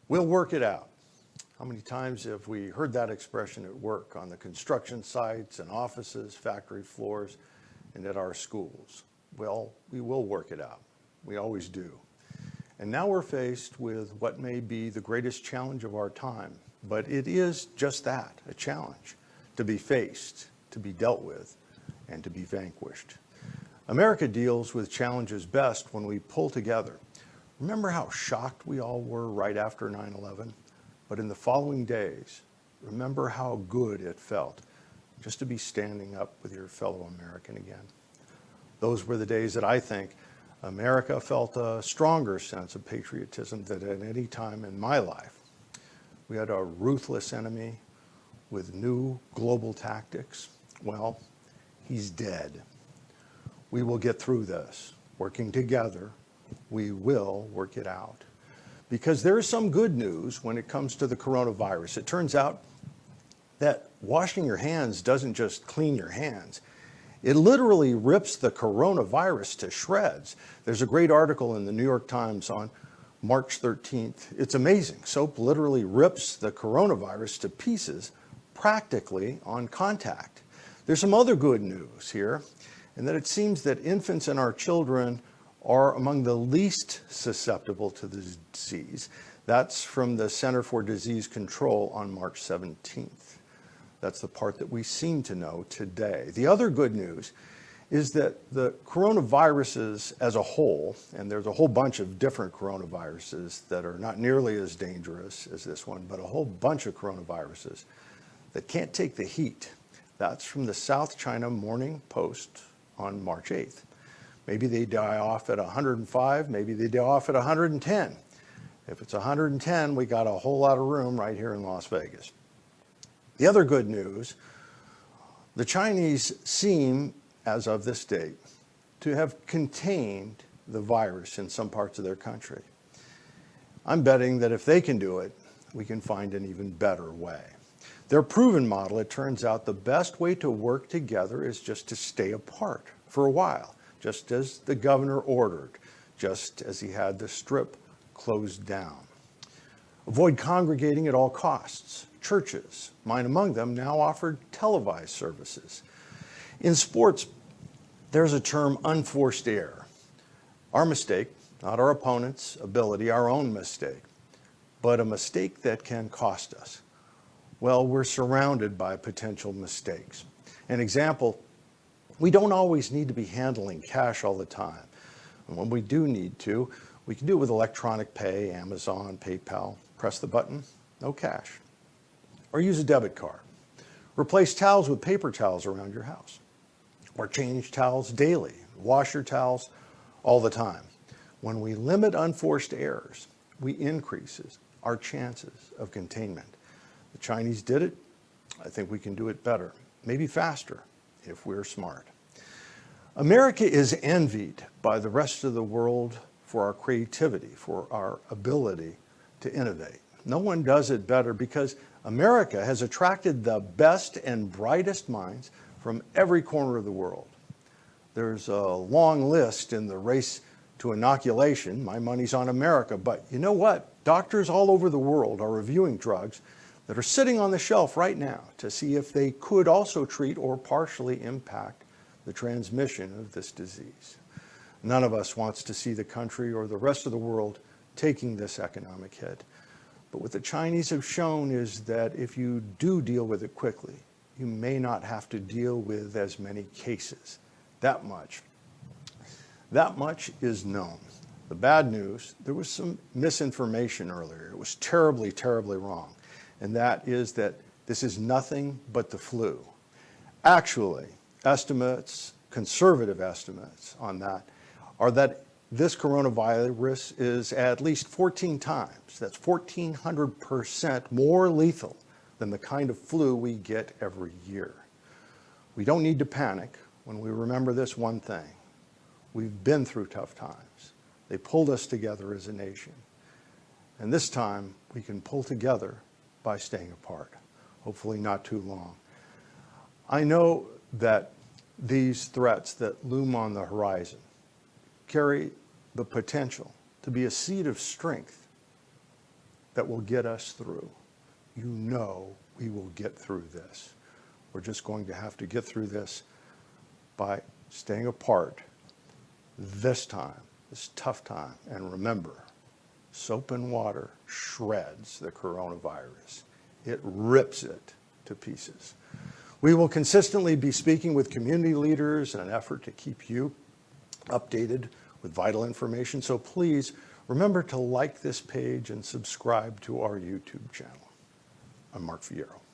We'll work it out. How many times have we heard that expression at work, on the construction sites and offices, factory floors, and at our schools? Well, we will work it out. We always do. And now we're faced with what may be the greatest challenge of our time, but it is just that, a challenge, to be faced, to be dealt with, and to be vanquished. America deals with challenges best when we pull together. Remember how shocked we all were right after 9/11? But in the following days, remember how good it felt just to be standing up with your fellow American again. Those were the days that I think America felt a stronger sense of patriotism than at any time in my life. We had a ruthless enemy with new global tactics. Well, he's dead. We will get through this. Working together, we will work it out. Because there is some good news when it comes to the coronavirus. It turns out that washing your hands doesn't just clean your hands. It literally rips the coronavirus to shreds. There's a great article in the New York Times on March 13th. It's amazing. Soap literally rips the coronavirus to pieces practically on contact. There's some other good news here, and that it seems that infants and our children are among the least susceptible to the disease. That's from the Center for Disease Control on March 17th. That's the part that we seem to know today. The other good news is that the coronaviruses as a whole, and there's a whole bunch of different coronaviruses that are not nearly as dangerous as this one, but a whole bunch of coronaviruses that can't take the heat. That's from the South China Morning Post on March 8th. Maybe they die off at 105, maybe they die off at 110. If it's 110, we got a whole lot of room right here in Las Vegas. The other good news, the Chinese seem, as of this date, to have contained the virus in some parts of their country. I'm betting that if they can do it, we can find an even better way. Their proven model, it turns out the best way to work together is just to stay apart for a while, just as the governor ordered, just as he had the Strip closed down. Avoid congregating at all costs. Churches, mine among them, now offered televised services. In sports, there's a term, unforced error. Our mistake, not our opponent's ability, our own mistake, but a mistake that can cost us. Well, we're surrounded by potential mistakes. An example, we don't always need to be handling cash all the time. And when we do need to, we can do it with electronic pay, Amazon, PayPal. Press the button, no cash. Or use a debit card. Replace towels with paper towels around your house. Or change towels daily. Wash your towels all the time. When we limit unforced errors, we increase our chances of containment. The Chinese did it. I think we can do it better, maybe faster, if we're smart. America is envied by the rest of the world for our creativity, for our ability to innovate. No one does it better because America has attracted the best and brightest minds from every corner of the world. There's a long list in the race to inoculation. My money's on America. But you know what? Doctors all over the world are reviewing drugs that are sitting on the shelf right now to see if they could also treat or partially impact the transmission of this disease. None of us wants to see the country or the rest of the world taking this economic hit. But what the Chinese have shown is that if you do deal with it quickly, you may not have to deal with as many cases. That much is known. The bad news, there was some misinformation earlier. It was terribly, terribly wrong. And that is that this is nothing but the flu. Actually, estimates, conservative estimates on that, are that this coronavirus is at least 14 times, that's 1,400% more lethal than the kind of flu we get every year. We don't need to panic when we remember this one thing. We've been through tough times. They pulled us together as a nation. And this time, we can pull together by staying apart, hopefully not too long. I know that these threats that loom on the horizon carry the potential to be a seed of strength that will get us through. You know we will get through this. We're just going to have to get through this by staying apart this time, this tough time. And remember, soap and water shreds the coronavirus. It rips it to pieces. We will consistently be speaking with community leaders in an effort to keep you updated with vital information. So please remember to like this page and subscribe to our YouTube channel. I'm Mark Fierro.